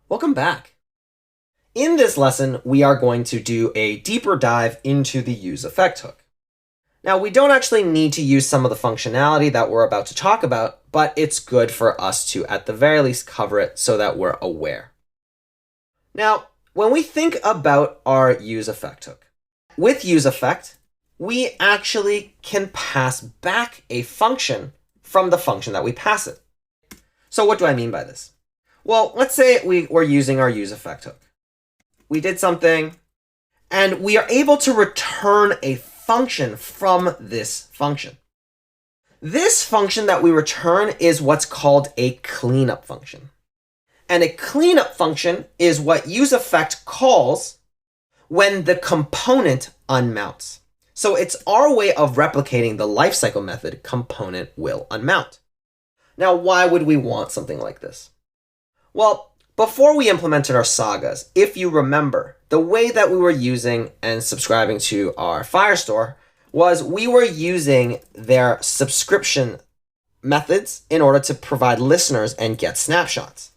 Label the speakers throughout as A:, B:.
A: Welcome back. In this lesson, we are going to do a deeper dive into the useEffect hook. Now, we don't actually need to use some of the functionality that we're about to talk about, but it's good for us to, at the very least, cover it so that we're aware. Now, when we think about our useEffect hook, with useEffect, we actually can pass back a function from the function that we pass it. So what do I mean by this? Well, let's say we were using our useEffect hook. We did something, and we are able to return a function from this function. This function that we return is what's called a cleanup function. And a cleanup function is what useEffect calls when the component unmounts. So it's our way of replicating the lifecycle method component will unmount. Now, why would we want something like this? Well, before we implemented our sagas, if you remember, the way that we were using and subscribing to our Firestore was we were using their subscription methods in order to provide listeners and get snapshots.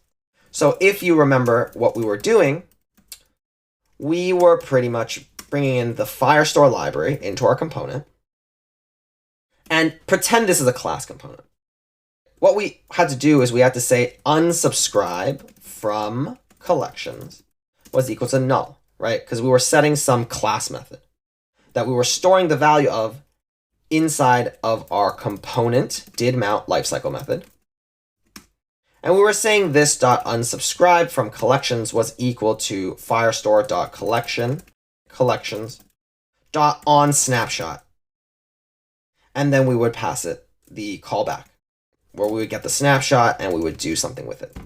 A: So if you remember what we were doing, we were pretty much bringing in the Firestore library into our component and pretend this is a class component. What we had to do is we had to say unsubscribe from collections was equal to null, right? Because we were setting some class method that we were storing the value of inside of our component didMount lifecycle method. And we were saying this dot unsubscribe from collections was equal to firestore.collection collections dot on snapshot. And then we would pass it the callback, where we would get the snapshot and we would do something with it.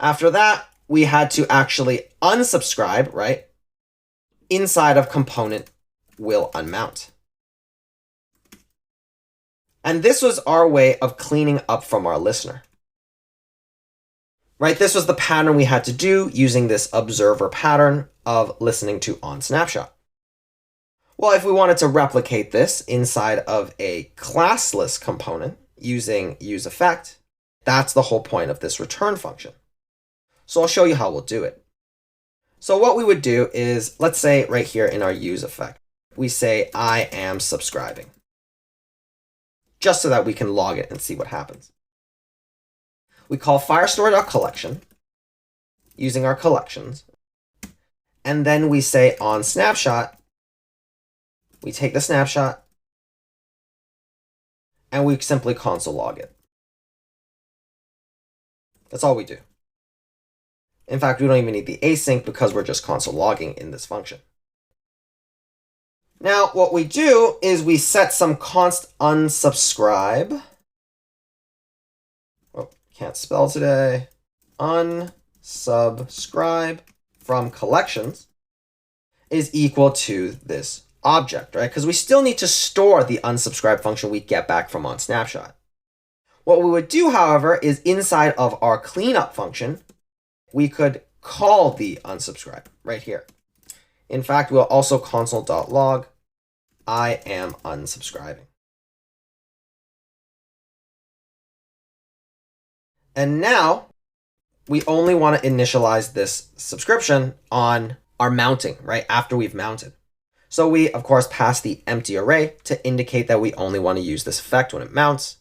A: After that, we had to actually unsubscribe, right? Inside of component will unmount. And this was our way of cleaning up from our listener. Right? This was the pattern we had to do using this observer pattern of listening to onSnapshot. Well, if we wanted to replicate this inside of a classless component using useEffect, that's the whole point of this return function. So I'll show you how we'll do it. So what we would do is, let's say right here in our useEffect, we say I am subscribing, just so that we can log it and see what happens. We call firestore.collection using our collections. And then we say on snapshot, we take the snapshot and we simply console log it. That's all we do. In fact, we don't even need the async because we're just console logging in this function. Now, what we do is we set some const unsubscribe. Oh, can't spell today. Unsubscribe from collections is equal to this object, right? Because we still need to store the unsubscribe function we get back from onSnapshot. What we would do, however, is inside of our cleanup function, we could call the unsubscribe right here. In fact, we'll also console.log I am unsubscribing. And now we only want to initialize this subscription on our mounting, right? After we've mounted. So we, of course, pass the empty array to indicate that we only want to use this effect when it mounts.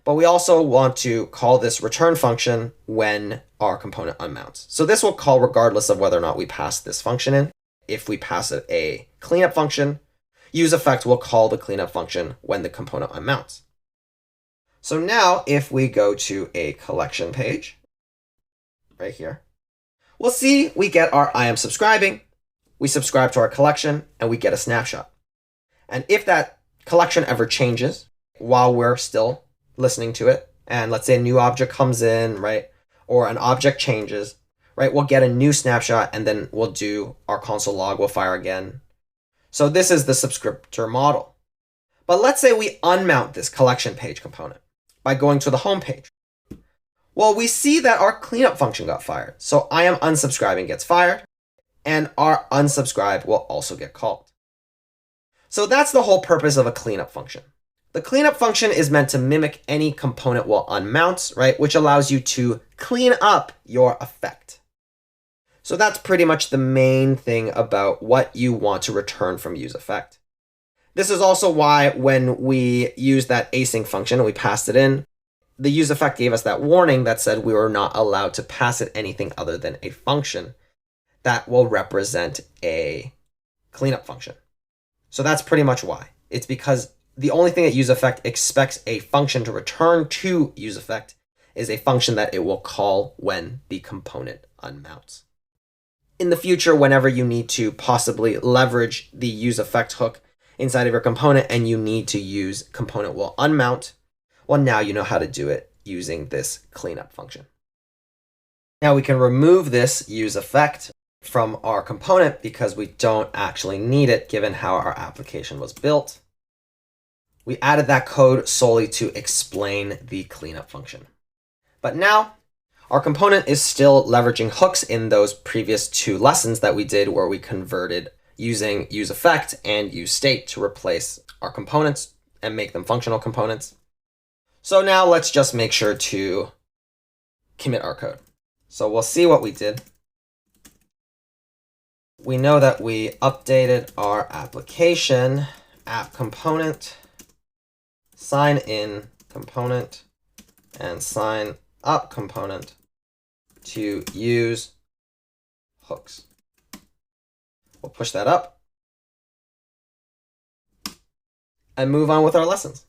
A: But we also want to call this return function when our component unmounts. So this will call regardless of whether or not we pass this function in. If we pass it a cleanup function, useEffect will call the cleanup function when the component unmounts. So now if we go to a collection page, right here, we'll see we get our I am subscribing, we subscribe to our collection, and we get a snapshot. And if that collection ever changes while we're still listening to it, and let's say a new object comes in, right, or an object changes, right, we'll get a new snapshot, and then we'll do our console log, we'll fire again. So this is the subscriptor model. But let's say we unmount this collection page component by going to the home page. Well, we see that our cleanup function got fired. So I am unsubscribing gets fired, and our unsubscribe will also get called. So that's the whole purpose of a cleanup function. The cleanup function is meant to mimic any component will unmount, right? Which allows you to clean up your effect. So that's pretty much the main thing about what you want to return from useEffect. This is also why when we used that async function and we passed it in, the useEffect gave us that warning that said we were not allowed to pass it anything other than a function that will represent a cleanup function. So that's pretty much why. It's because the only thing that useEffect expects a function to return to useEffect is a function that it will call when the component unmounts. In the future, whenever you need to possibly leverage the useEffect hook inside of your component and you need to use component will unmount, well, now you know how to do it using this cleanup function. Now we can remove this useEffect from our component because we don't actually need it given how our application was built. We added that code solely to explain the cleanup function. But now our component is still leveraging hooks in those previous two lessons that we did where we converted using useEffect and useState to replace our components and make them functional components. So now let's just make sure to commit our code. So we'll see what we did. We know that we updated our application app component, sign in component, and sign up component to use hooks. We'll push that up and move on with our lessons.